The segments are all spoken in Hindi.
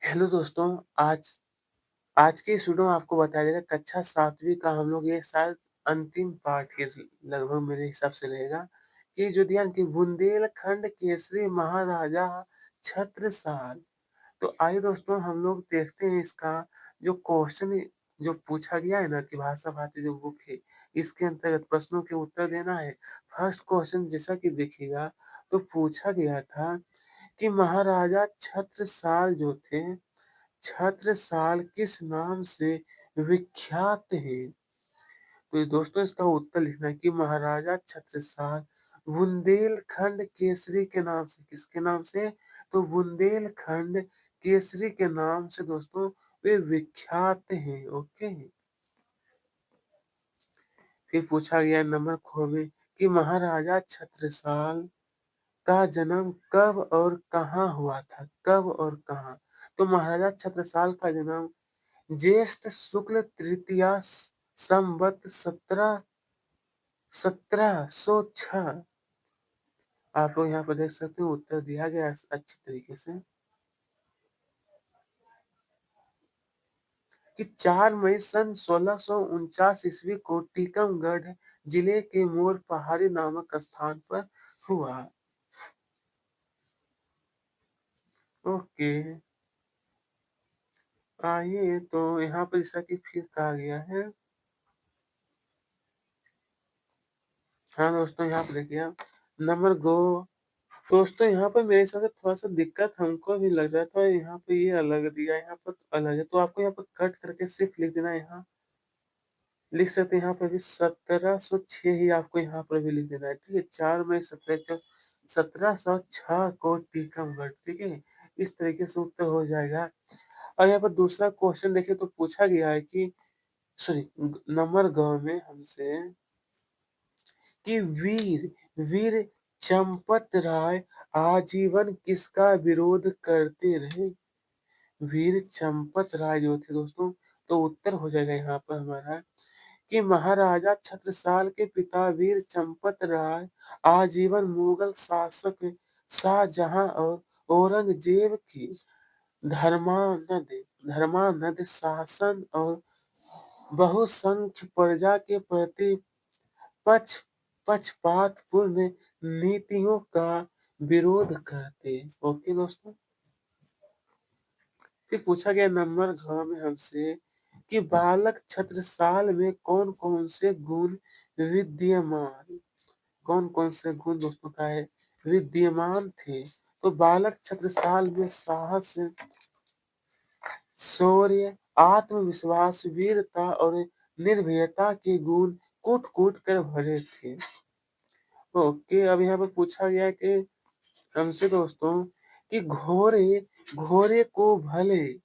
हेलो दोस्तों, आज आज की इस वीडियो में आपको बताया जाएगा कक्षा 7वीं का हम लोग ये शायद अंतिम पाठ ही लगभग मेरे हिसाब से रहेगा कि जो दिया कि बुंदेलखंड केसरी महाराजा छत्रसाल। तो आइए दोस्तों हम लोग देखते हैं इसका जो क्वेश्चन जो पूछा गया है ना कि भाषा भारती जो बुक है, इसके अंतर्गत प्रश्नों के उत्तर देना है। फर्स्ट क्वेश्चन जैसा कि देखिएगा तो पूछा गया था कि महाराजा छत्रसाल जो थे छत्रसाल किस नाम से विख्यात है? तो ये दोस्तों इसका उत्तर लिखना है कि महाराजा छत्रसाल बुंदेलखंड केसरी के नाम से, किसके नाम से? तो बुंदेलखंड केसरी के नाम से दोस्तों वे विख्यात हैं। ओके। फिर पूछा गया नंबर खो में कि महाराजा छत्रसाल का जन्म कब और कहाँ हुआ था? कब और कहाँ? तो महाराजा छत्रसाल का जन्म ज्येष्ठ शुक्ल तृतीया संवत 1706। आप लोग यहाँ पर देख सकते हो उत्तर दिया गया है अच्छी तरीके से कि 4 मई सन 1649 ईस्वी को टीकमगढ़ जिले के मोर पहाड़ी नामक स्थान पर हुआ। ओके। आइए तो यहाँ पर जैसा कि फिर कहा गया है। हाँ दोस्तों यहाँ पर देखिए नंबर गो दोस्तों यहाँ पर मेरे हिसाब से थोड़ा-सा दिक्कत हमको भी लग रहा था, यहाँ पे ये अलग दिया है, यहाँ पर अलग है, तो आपको यहाँ पर कट करके सिर्फ लिख देना है यहाँ। लिख सकते हैं यहाँ पर भी 1706 ही आपको यहाँ पर भी लिख देना है, ठीक है? 4 मई 1706 को टीकमगढ़, ठीक है? इस तरीके से उत्तर हो जाएगा। और यहाँ पर दूसरा क्वेश्चन देखिए तो पूछा गया है कि सॉरी नंबर ग में हमसे कि वीर चंपत राय आजीवन किसका विरोध करते रहे? वीर चंपत राय जो थे दोस्तों, तो उत्तर हो जाएगा यहाँ पर हमारा कि महाराजा छत्रसाल के पिता वीर चंपत राय आजीवन मुगल शासक शाहजहां और औरंगजेब की धर्मानद धर्मानद शासन और बहुसंख्य प्रजा के प्रति पक्ष पक्षपातपूर्ण नीतियों का विरोध करते। ओके दोस्तों। फिर पूछा गया नंबर घ में हमसे कि बालक छत्रसाल में कौन कौन से गुण विद्यमान कौन कौन से गुण दोस्तों का है विद्यमान थे? तो बालक छत्रसाल में साहस शौर्य आत्मविश्वास वीरता और निर्भयता के गुण कूट कूट कर भरे थे। ओके। अब यहाँ पर पूछा गया है कि हमसे दोस्तों कि घोड़े घोड़े को भले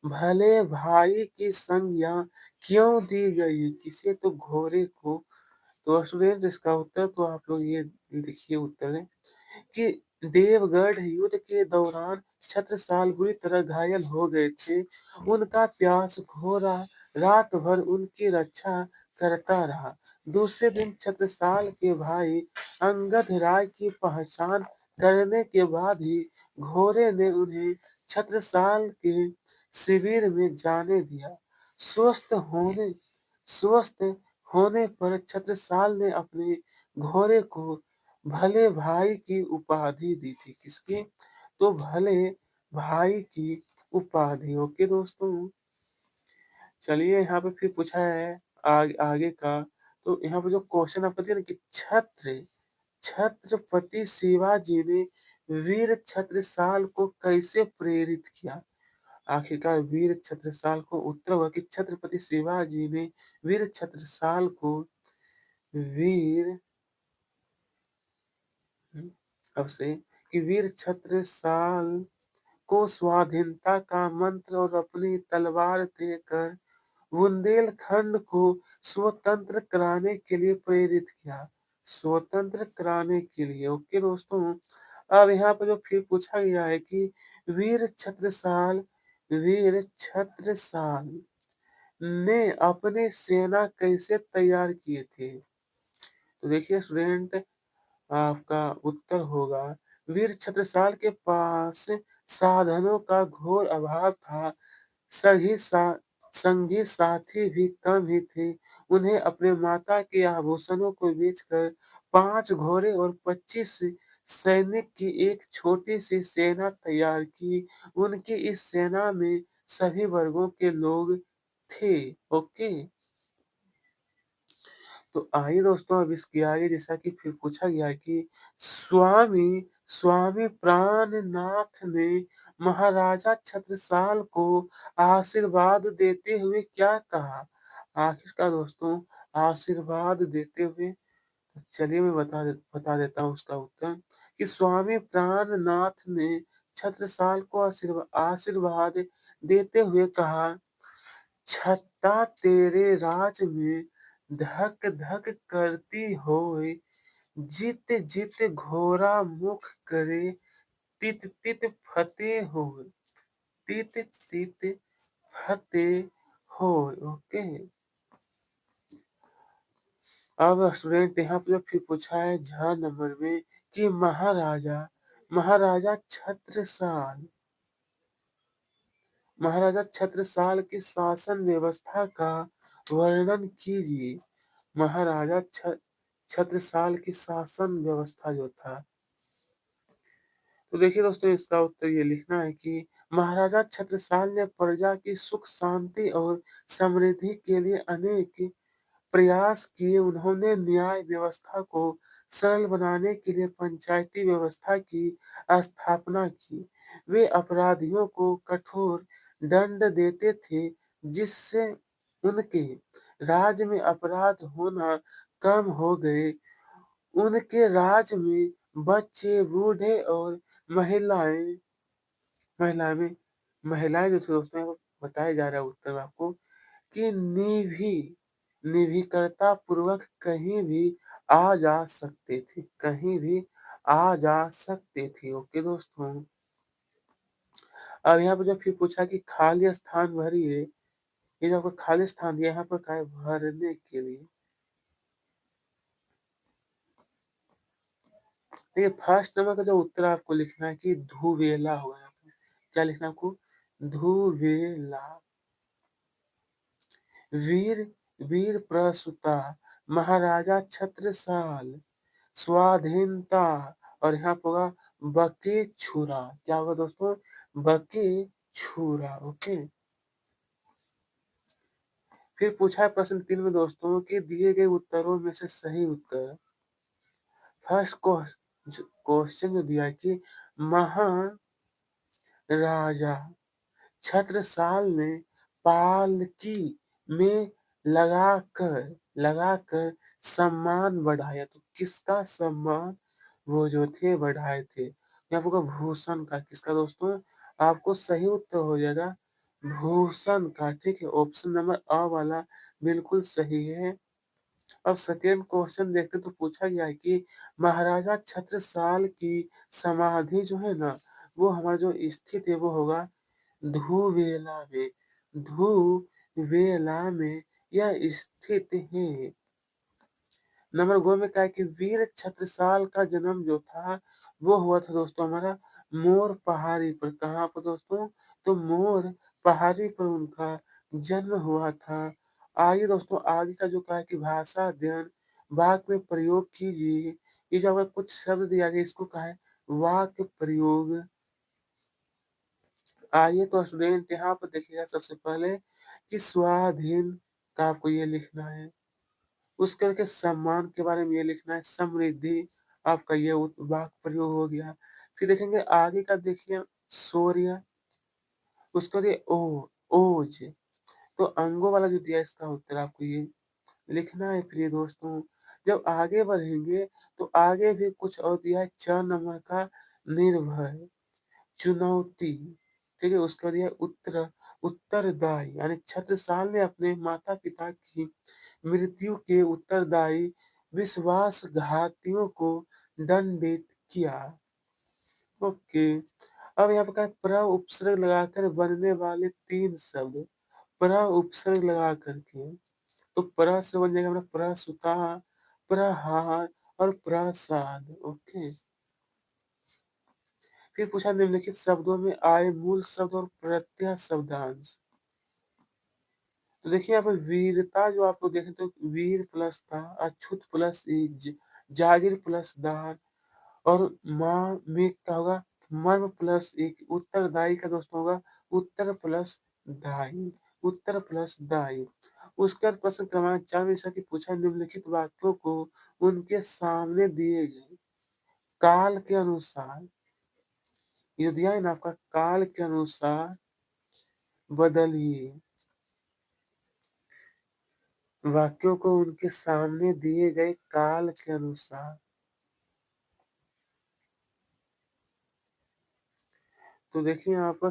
भले भाई की संज्ञा क्यों दी गई? किसे? तो घोड़े को। तो स्टूडेंट इसका उत्तर तो आप लोग ये देखिए उत्तर है कि देवगढ़ युद्ध के दौरान छत्रसाल बुरी तरह घायल हो गए थे। उनका प्यास घोड़ा रात भर उनकी रक्षा करता रहा। दूसरे दिन छत्रसाल के भाई अंगद राय की पहचान करने के बाद ही घोड़े ने उन्हें छत्रसाल के शिविर में जाने दिया। स्वस्थ होने पर छत्रसाल ने अपने घोड़े को भले भाई की उपाधि दी थी। किसकी? तो भले भाई की उपाधि। ओके दोस्तों। चलिए यहाँ पे फिर पूछा है आगे का। तो यहाँ पे जो क्वेश्चन आपको दिया ना कि छत्रपति शिवाजी ने वीर छत्रसाल को कैसे प्रेरित किया? आखिरकार वीर छत्रसाल को उत्तर हुआ कि छत्रपति शिवाजी ने वीर छत्रसाल को वीर अब से कि वीर छत्रसाल को स्वाधीनता का मंत्र और अपनी तलवार देकर बुंदेलखंड को स्वतंत्र कराने के लिए प्रेरित किया। स्वतंत्र कराने के लिए। ओके दोस्तों। अब यहाँ पर जो फिर पूछा गया है कि वीर छत्रसाल ने अपने सेना कैसे तैयार किए थे? तो देखिए स्टूडेंट आपका उत्तर होगा वीर छत्रसाल के पास साधनों का घोर अभाव था। सही सा संगी साथी भी कम ही थे। उन्हें अपने माता के आभूषणों को बेचकर 5 घोड़े और 25 सैनिक की एक छोटी-सी सेना तैयार की। उनकी इस सेना में सभी वर्गों के लोग थे। ओके। तो आइए दोस्तों अब इसके आगे जैसा कि फिर पूछा गया है कि स्वामी स्वामी प्राणनाथ ने महाराजा छत्रसाल को आशीर्वाद देते हुए क्या कहा? आखिरकार दोस्तों आशीर्वाद देते हुए चलिए मैं बता देता हूँ उसका उत्तर कि स्वामी प्राणनाथ ने छत्रसाल को आशीर्वाद देते हुए कहा, छत्ता तेरे राज में धक धक करती होए, जित जित घोरा मुख करे, तित तित फतेह होए, तित तित फतेह होए। ओके। अब स्टूडेंट यहाँ पे फिर पूछा है झ नंबर में कि महाराजा छत्रसाल महाराजा छत्रसाल की शासन व्यवस्था का वर्णन कीजिए। महाराजा छत्रसाल की शासन व्यवस्था जो था, तो देखिए दोस्तों इसका उत्तर ये लिखना है कि महाराजा छत्रसाल ने प्रजा की सुख शांति और समृद्धि के लिए अनेक प्रयास किए। उन्होंने न्याय व्यवस्था को सरल बनाने के लिए पंचायती व्यवस्था की स्थापना की। वे अपराधियों को कठोर दंड देते थे, जिससे उनके राज्य में अपराध होना कम हो गए। उनके राज में बच्चे, बूढ़े और महिलाएं महिलाएं में महिलाएं जो थी दोस्तों यहाँ पर बताया जा रहा है उत्तर में आपको कि निर्भीकता पूर्वक कहीं भी आ जा सकते थे, कहीं भी आ जा सकते थे। ओके दोस्तों। अब यहाँ पर जब फिर पूछा कि खाली स्थान भरिए, ये जो आपको खाली स्थान दिया यहाँ पर क्या है भरने के लिए। देखिए फर्स्ट नंबर का जो उत्तर आपको लिखना है कि धुवेला होगा यहाँ पे। क्या लिखना है आपको? धुवेला। वीर वीर प्रसूता महाराजा छत्रसाल स्वाधीनता और यहाँ पर होगा बके छुरा। क्या होगा दोस्तों? बके छुरा। ओके। फिर पूछा है प्रश्न 3 में दोस्तों कि दिए गए उत्तरों में से सही उत्तर। फर्स्ट क्वेश्चन जो दिया है कि महाराजा छत्रसाल ने पालकी में लगाकर सम्मान बढ़ाया। तो किसका सम्मान वो जो थे बढ़ाए थे? यहाँ पर भूषण का। किसका दोस्तों? आपको सही उत्तर हो जाएगा भूषण का। ठीक है, ऑप्शन नंबर अ वाला बिल्कुल सही है। अब सेकेंड क्वेश्चन देखते हैं तो पूछा गया है कि महाराजा छत्रसाल की समाधि जो है ना, वो हमारा जो स्थित है वो होगा धुवेला में। धुवेला में यह स्थित है। नंबर गो में क्या है कि वीर छत्रसाल का जन्म जो था वो हुआ था दोस्तों हमारा मोर पहाड़ी पर। कहाँ पर दोस्तों? तो मोर पहाड़ी पर उनका जन्म हुआ था। आइए दोस्तों आगे का जो कहा है कि भाषा अध्ययन वाक्य में प्रयोग कीजिए। ये जो आपका कुछ शब्द दिया गया इसको कहा है वाक्य प्रयोग। आइए तो स्टूडेंट यहाँ पर देखिएगा सबसे पहले कि स्वाधीन का आपको ये लिखना है। उसके के सम्मान के बारे में ये लिखना है। समृद्धि आपका ये वाक्य प्रयोग हो गया। फिर देखेंगे आगे का देखिए शौर्य, उसके बाद ये ओज। तो अंगों वाला जो दिया इसका उत्तर आपको ये लिखना है प्रिय दोस्तों। जब आगे बढ़ेंगे तो आगे भी कुछ और दिया है 4 नंबर का निर्भय, चुनौती। ठीक है, उसके बाद ये उत्तरदायी यानी छत्रसाल ने अपने माता पिता की मृत्यु के उत्तरदायी विश्वासघातियों को दंडित किया। ओके। अब यहाँ पे क्या है प्र उपसर्ग लगाकर बनने वाले 3 शब्द। प्र उपसर्ग लगा करके तो प्र से बन जाएगा हमारा प्रसूता, प्रहार और प्रसाद। ओके। फिर पूछा निम्नलिखित शब्दों में आए मूल शब्द और प्रत्यय शब्दांश। तो देखिए यहाँ पर वीरता जो आप लोग देखें तो वीर प्लस था, अछूत प्लस जागीर प्लस दार और माँ में क्या होगा मर्म प्लस एक उत्तरदायी का दोस्तों होगा उत्तर प्लस दायी, उत्तर प्लस दायी। उसके बाद प्रश्न क्रमांक 4 में ऐसा कि पूछा निम्नलिखित वाक्यों को उनके सामने दिए गए काल के अनुसार, ये दिया है ना आपका काल के अनुसार बदलिए। वाक्यों को उनके सामने दिए गए काल के अनुसार। तो देखिए यहाँ पर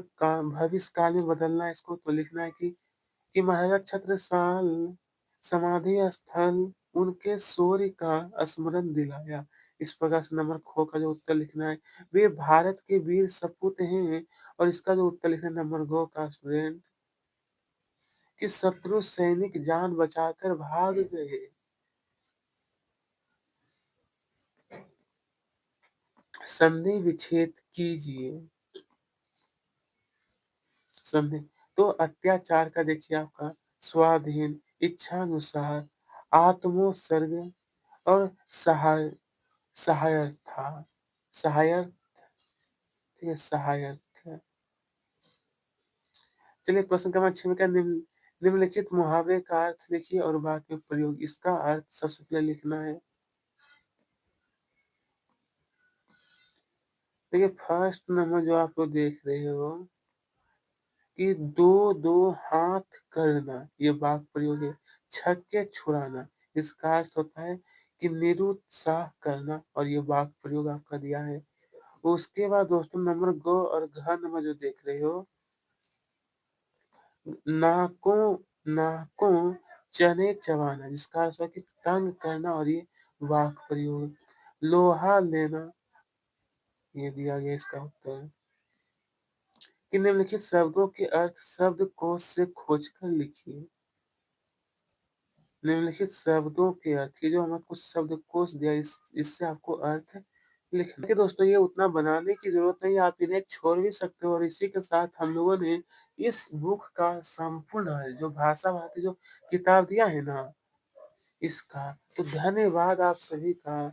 भविष्य काल में बदलना है इसको, तो लिखना है कि महाराजा छत्रसाल समाधि स्थल उनके शौर्य का स्मरण दिलाया। इस प्रकार से नंबर ख का जो उत्तर लिखना है, वे भारत के वीर सपूत हैं। और इसका जो उत्तर लिखना है नंबर ग का स्टूडेंट, कि शत्रु सैनिक जान बचाकर भाग गए। संधि विच्छेद कीजिए। संधि तो अत्याचार का देखिए आपका स्वाधीन, इच्छानुसार, आत्मोत्सर्ग और सहाय सहायर्था सहायर्थ, ठीक है सहायर्थ। चलिए प्रश्न क्रमांक 6 में क्या निम्नलिखित मुहावरे का अर्थ लिखिए और वाक्य में प्रयोग। इसका अर्थ सबसे पहले लिखना है। देखिए फर्स्ट नंबर जो आप लोग देख रहे हो कि दो दो हाथ करना, ये वाक्य प्रयोग है। छक्के छुड़ाना, इसका अर्थ होता है कि निरुत्साह करना, और ये वाक्य प्रयोग आपका दिया है। उसके बाद दोस्तों नंबर ग और घ नंबर जो देख रहे हो, नाकों नाकों चने चबाना, जिसका अर्थ है कि तंग करना, और ये वाक्य प्रयोग। लोहा लेना, ये दिया गया इसका उत्तर। कि निम्नलिखित शब्दों के अर्थ शब्दकोश से खोजकर लिखिए। निम्नलिखित शब्दों के अर्थ, ये जो हमें कुछ शब्दकोश दिया इससे आपको अर्थ लिखना। देखिए दोस्तों ये उतना बनाने की जरूरत नहीं, आप इन्हें छोड़ भी सकते हो। और इसी के साथ हम लोगों ने इस बुक का संपूर्ण जो भाषा भारती जो किताब दिया है ना इसका, तो धन्यवाद आप सभी का।